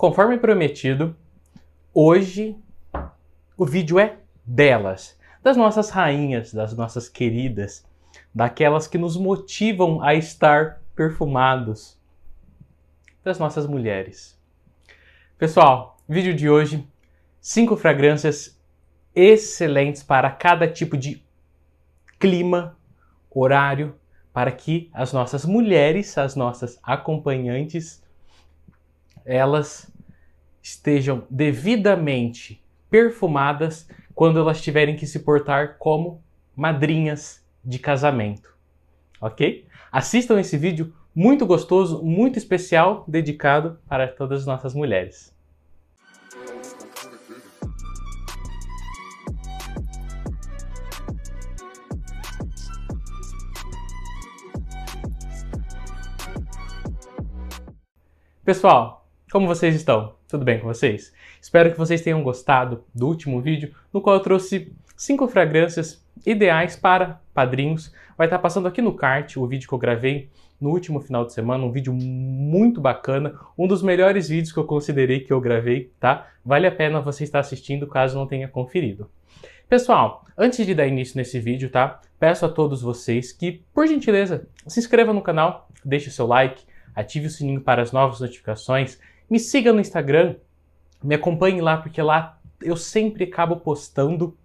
conforme prometido, hoje o vídeo é delas, das nossas rainhas, das nossas queridas, daquelas que nos motivam a estar perfumados, das nossas mulheres. Pessoal, vídeo de hoje, 5 fragrâncias excelentes para cada tipo de clima, horário, para que as nossas mulheres, as nossas acompanhantes, elas estejam devidamente perfumadas quando elas tiverem que se portar como madrinhas de casamento, ok? Assistam esse vídeo muito gostoso, muito especial, dedicado para todas as nossas mulheres. Pessoal, como vocês estão? Tudo bem com vocês? Espero que vocês tenham gostado do último vídeo, no qual eu trouxe 5 fragrâncias ideais para padrinhos. Vai estar passando aqui no card o vídeo que eu gravei no último final de semana, um vídeo muito bacana, um dos melhores vídeos que eu considerei que eu gravei, tá? Vale a pena você estar assistindo caso não tenha conferido. Pessoal, antes de dar início nesse vídeo, tá? Peço a todos vocês que, por gentileza, se inscrevam no canal, deixe o seu like, ative o sininho para as novas notificações, me siga no Instagram, me acompanhe lá, porque lá eu sempre acabo postando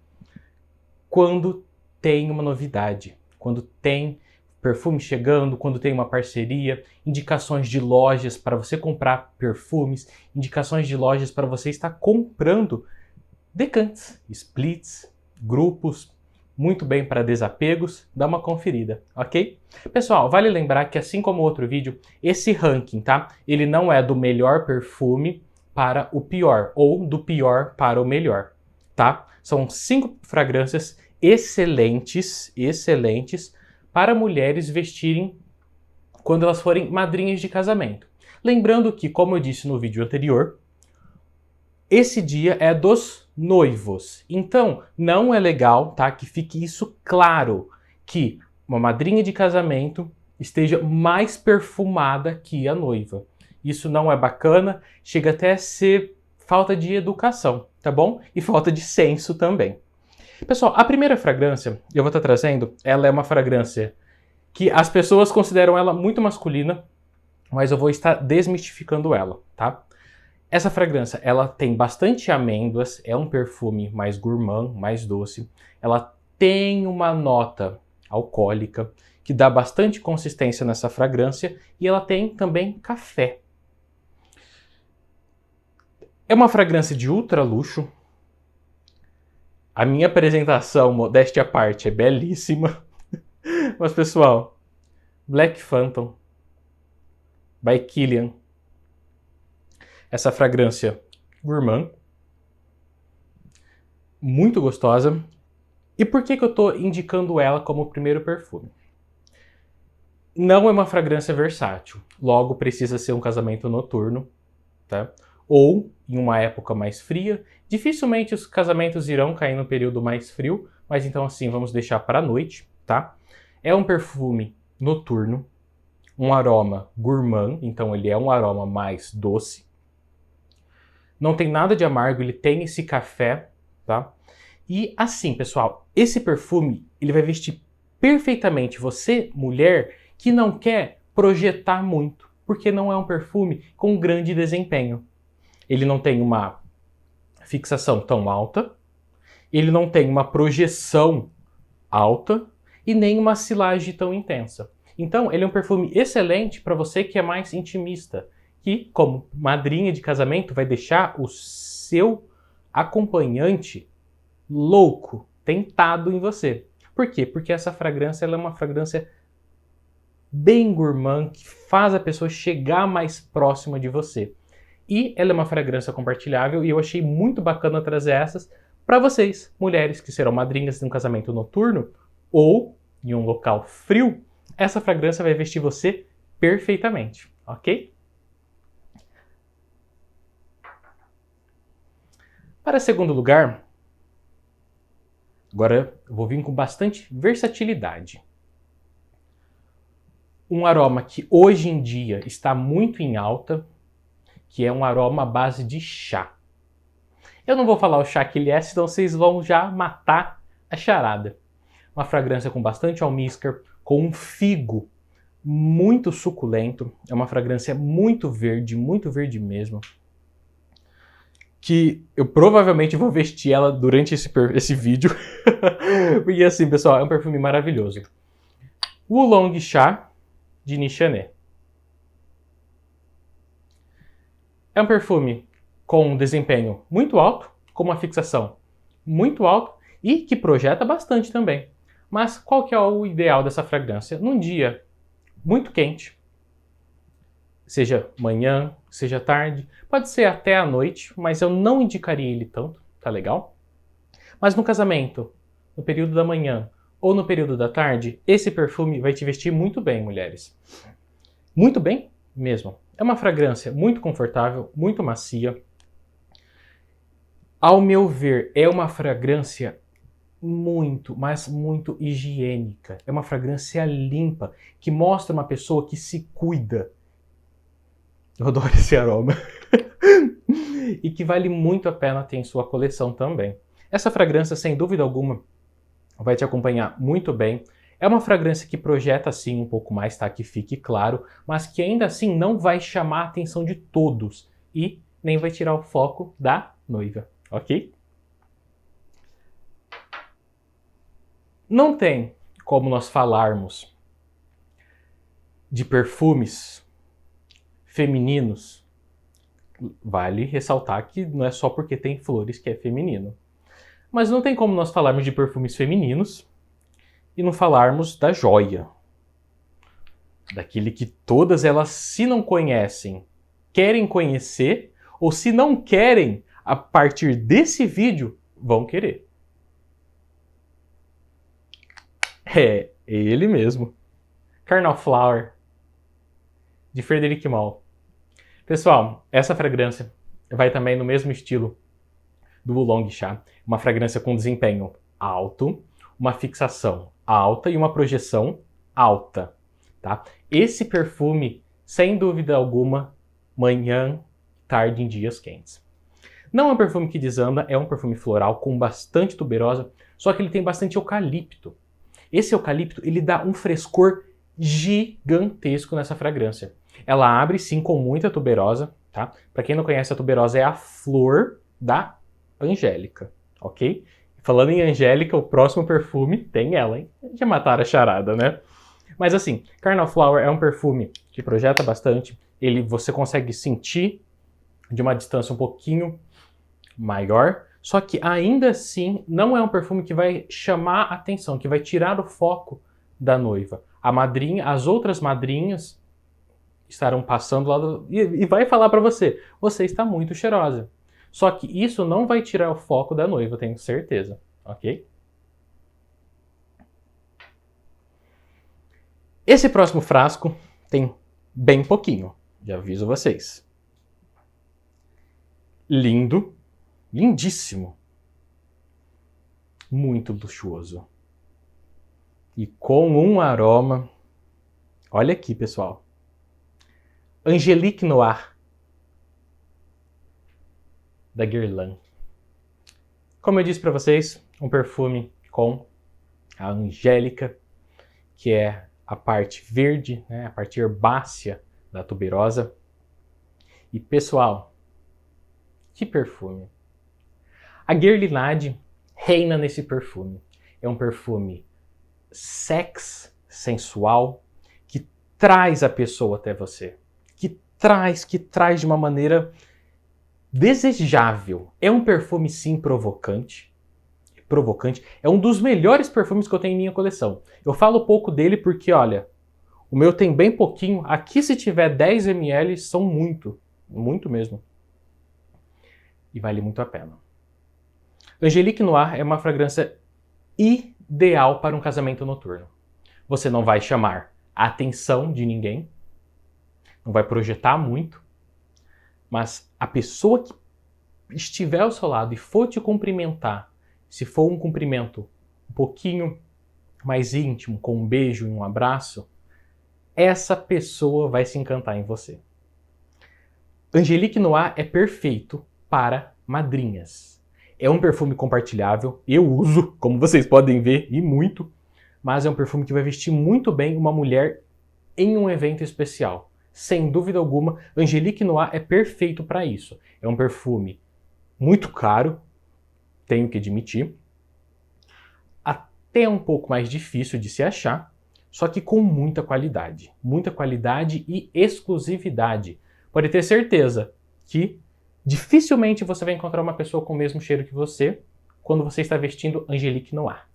quando tem uma novidade, quando tem perfume chegando, quando tem uma parceria, indicações de lojas para você comprar perfumes, indicações de lojas para você estar comprando decantes, splits, grupos, muito bem para desapegos, dá uma conferida, ok? Pessoal, vale lembrar que assim como o outro vídeo, esse ranking, tá? Ele não é do melhor perfume para o pior, ou do pior para o melhor, tá? São 5 fragrâncias excelentes para mulheres vestirem quando elas forem madrinhas de casamento. Lembrando que, como eu disse no vídeo anterior, esse dia é dos noivos. Então, não é legal, tá? Que fique isso claro, que uma madrinha de casamento esteja mais perfumada que a noiva. Isso não é bacana, chega até a ser falta de educação, tá bom? E falta de senso também. Pessoal, a primeira fragrância eu vou estar trazendo, ela é uma fragrância que as pessoas consideram ela muito masculina, mas eu vou estar desmistificando ela, tá? Essa fragrância, ela tem bastante amêndoas, é um perfume mais gourmand, mais doce. Ela tem uma nota alcoólica, que dá bastante consistência nessa fragrância, e ela tem também café. É uma fragrância de ultra luxo. A minha apresentação, modéstia à parte, é belíssima. Mas, pessoal, Black Phantom, by Kilian. Essa fragrância gourmand, muito gostosa. E por que eu estou indicando ela como primeiro perfume? Não é uma fragrância versátil, logo precisa ser um casamento noturno, tá? Ou em uma época mais fria. Dificilmente os casamentos irão cair no período mais frio, mas então assim vamos deixar para a noite, tá? É um perfume noturno, um aroma gourmand, então ele é um aroma mais doce. Não tem nada de amargo, ele tem esse café, tá? E assim, pessoal, esse perfume, ele vai vestir perfeitamente você, mulher, que não quer projetar muito, porque não é um perfume com grande desempenho. Ele não tem uma fixação tão alta, ele não tem uma projeção alta e nem uma silagem tão intensa. Então, ele é um perfume excelente para você que é mais intimista, que, como madrinha de casamento, vai deixar o seu acompanhante louco, tentado em você. Por quê? Porque essa fragrância ela é uma fragrância bem gourmand, que faz a pessoa chegar mais próxima de você. E ela é uma fragrância compartilhável e eu achei muito bacana trazer essas para vocês, mulheres que serão madrinhas de um casamento noturno ou em um local frio. Essa fragrância vai vestir você perfeitamente, ok? Para segundo lugar, agora eu vou vir com bastante versatilidade. Um aroma que hoje em dia está muito em alta, que é um aroma à base de chá. Eu não vou falar o chá que ele é, senão vocês vão já matar a charada. Uma fragrância com bastante almíscar, com um figo muito suculento. É uma fragrância muito verde mesmo. Que eu provavelmente vou vestir ela durante esse vídeo. Porque assim, pessoal, é um perfume maravilhoso. Oolong Chá de Nichané. É um perfume com um desempenho muito alto, com uma fixação muito alta e que projeta bastante também. Mas qual que é o ideal dessa fragrância? Num dia muito quente, seja manhã, seja tarde, pode ser até à noite, mas eu não indicaria ele tanto, tá legal? Mas no casamento, no período da manhã ou no período da tarde, esse perfume vai te vestir muito bem, mulheres. Muito bem mesmo. É uma fragrância muito confortável, muito macia. Ao meu ver, é uma fragrância muito, mas muito higiênica. É uma fragrância limpa, que mostra uma pessoa que se cuida. Eu adoro esse aroma. E que vale muito a pena ter em sua coleção também. Essa fragrância, sem dúvida alguma, vai te acompanhar muito bem. É uma fragrância que projeta sim um pouco mais, tá? Que fique claro, mas que ainda assim não vai chamar a atenção de todos e nem vai tirar o foco da noiva, ok? Não tem como nós falarmos de perfumes femininos. Vale ressaltar que não é só porque tem flores que é feminino. Mas não tem como nós falarmos de perfumes femininos e não falarmos da joia. Daquele que todas elas, se não conhecem, querem conhecer, ou se não querem, a partir desse vídeo, vão querer. É ele mesmo. Carnal Flower, de Frederic Malle. Pessoal, essa fragrância vai também no mesmo estilo do Oolong Chá. Uma fragrância com desempenho alto, uma fixação alta e uma projeção alta, tá? Esse perfume, sem dúvida alguma, manhã, tarde em dias quentes. Não é um perfume que desanda, é um perfume floral com bastante tuberosa, só que ele tem bastante eucalipto. Esse eucalipto, ele dá um frescor gigantesco nessa fragrância. Ela abre sim com muita tuberosa, tá? Para quem não conhece, a tuberosa é a flor da Angélica, ok? Falando em Angélica, o próximo perfume tem ela, hein? Já mataram a charada, né? Mas assim, Carnal Flower é um perfume que projeta bastante. Você consegue sentir de uma distância um pouquinho maior, só que ainda assim não é um perfume que vai chamar a atenção, que vai tirar o foco da noiva. A madrinha, as outras madrinhas estarão passando lá e vai falar para você, você está muito cheirosa. Só que isso não vai tirar o foco da noiva, eu tenho certeza, ok? Esse próximo frasco tem bem pouquinho, já aviso vocês. Lindo, lindíssimo, muito luxuoso. E com um aroma, olha aqui pessoal, Angélique Noir, da Guerlain. Como eu disse para vocês, um perfume com a Angélica, que é a parte verde, né, a parte herbácea da tuberosa. E pessoal, que perfume! A Guerlain reina nesse perfume. É um perfume sensual, que traz a pessoa até você. Que traz de uma maneira desejável. É um perfume sim provocante. É um dos melhores perfumes que eu tenho em minha coleção. Eu falo pouco dele porque, olha, o meu tem bem pouquinho. Aqui se tiver 10 ml são muito mesmo. E vale muito a pena. Angélique Noir é uma fragrância ideal para um casamento noturno. Você não vai chamar a atenção de ninguém, não vai projetar muito, mas a pessoa que estiver ao seu lado e for te cumprimentar, se for um cumprimento um pouquinho mais íntimo, com um beijo e um abraço, essa pessoa vai se encantar em você. Angelique Noir é perfeito para madrinhas. É um perfume compartilhável, eu uso, como vocês podem ver, e muito, mas é um perfume que vai vestir muito bem uma mulher em um evento especial. Sem dúvida alguma, Angelique Noir é perfeito para isso. É um perfume muito caro, tenho que admitir, até um pouco mais difícil de se achar, só que com muita qualidade e exclusividade. Pode ter certeza que dificilmente você vai encontrar uma pessoa com o mesmo cheiro que você quando você está vestindo Angelique Noir.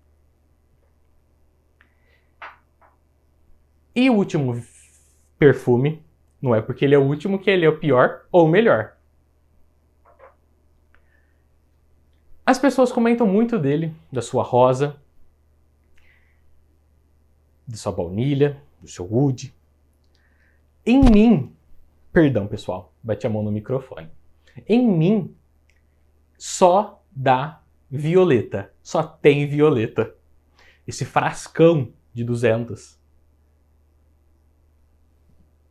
E o último perfume, não é porque ele é o último que ele é o pior ou o melhor. As pessoas comentam muito dele, da sua rosa, de sua baunilha, do seu wood. Em mim, perdão pessoal, bati a mão no microfone. Em mim, só dá violeta, só tem violeta. Esse frascão de 200.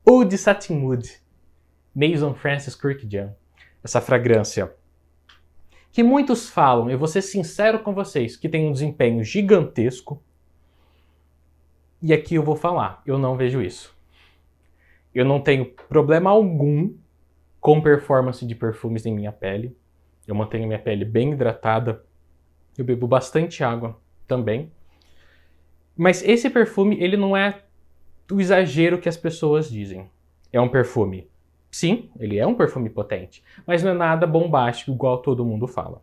Oud Satin Wood, Maison Francis Kurkdjian. Essa fragrância que muitos falam, eu vou ser sincero com vocês, que tem um desempenho gigantesco. E aqui eu vou falar, eu não vejo isso. Eu não tenho problema algum com performance de perfumes em minha pele. Eu mantenho minha pele bem hidratada. Eu bebo bastante água também. Mas esse perfume, ele não é do exagero que as pessoas dizem. É um perfume, sim, ele é um perfume potente, mas não é nada bombástico igual todo mundo fala.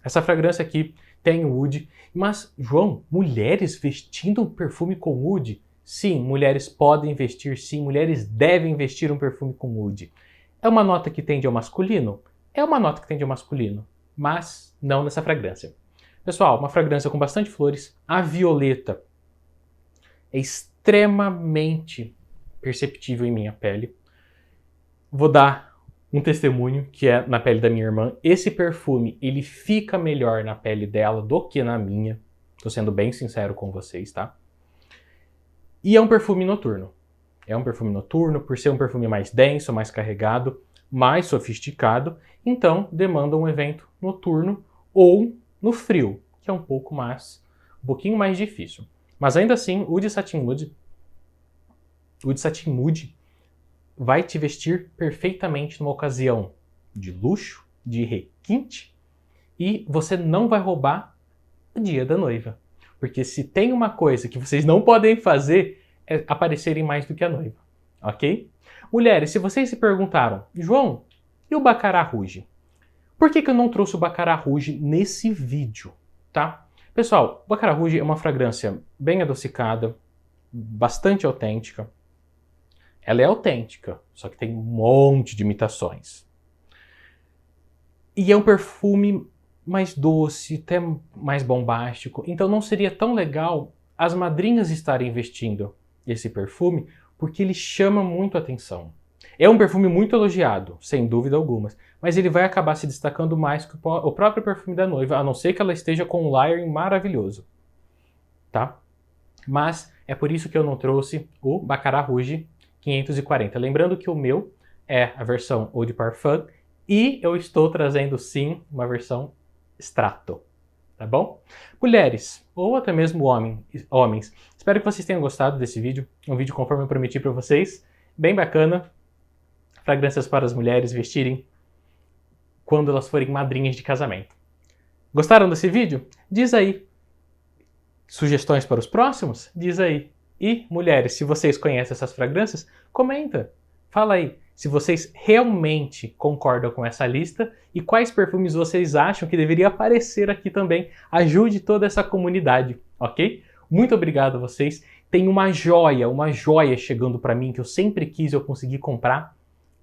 Essa fragrância aqui tem wood, mas, João, mulheres vestindo um perfume com wood? Sim, mulheres podem vestir, sim, mulheres devem vestir um perfume com wood. É uma nota que tende ao masculino? É uma nota que tende ao masculino, mas não nessa fragrância. Pessoal, uma fragrância com bastante flores, a violeta é extremamente perceptível em minha pele. Vou dar um testemunho que é na pele da minha irmã. Esse perfume, ele fica melhor na pele dela do que na minha. Tô sendo bem sincero com vocês, tá? E é um perfume noturno. É um perfume noturno, por ser um perfume mais denso, mais carregado, mais sofisticado, então demanda um evento noturno ou no frio, que é um pouquinho mais difícil. Mas ainda assim, o Oud Satin Wood vai te vestir perfeitamente numa ocasião de luxo, de requinte, e você não vai roubar o dia da noiva. Porque se tem uma coisa que vocês não podem fazer, é aparecerem mais do que a noiva, ok? Mulheres, se vocês se perguntaram, João, e o Baccarat Rouge? Por que eu não trouxe o Baccarat Rouge nesse vídeo, tá? Pessoal, o Baccarat Rouge é uma fragrância bem adocicada, bastante autêntica. Ela é autêntica, só que tem um monte de imitações. E é um perfume mais doce, até mais bombástico. Então não seria tão legal as madrinhas estarem vestindo esse perfume, porque ele chama muito a atenção. É um perfume muito elogiado, sem dúvida alguma, mas ele vai acabar se destacando mais que o próprio perfume da noiva, a não ser que ela esteja com um layering maravilhoso, tá? Mas é por isso que eu não trouxe o Baccarat Rouge 540. Lembrando que o meu é a versão Eau de Parfum e eu estou trazendo sim uma versão Strato, tá bom? Mulheres, ou até mesmo homens, espero que vocês tenham gostado desse vídeo, um vídeo conforme eu prometi para vocês, bem bacana, fragrâncias para as mulheres vestirem quando elas forem madrinhas de casamento. Gostaram desse vídeo? Diz aí. Sugestões para os próximos? Diz aí. E, mulheres, se vocês conhecem essas fragrâncias, comenta. Fala aí se vocês realmente concordam com essa lista e quais perfumes vocês acham que deveria aparecer aqui também. Ajude toda essa comunidade, ok? Muito obrigado a vocês. Tem uma joia chegando para mim que eu sempre quis e eu consegui comprar.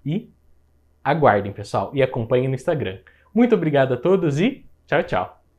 E aguardem, pessoal, e acompanhem no Instagram. Muito obrigado a todos e tchau, tchau!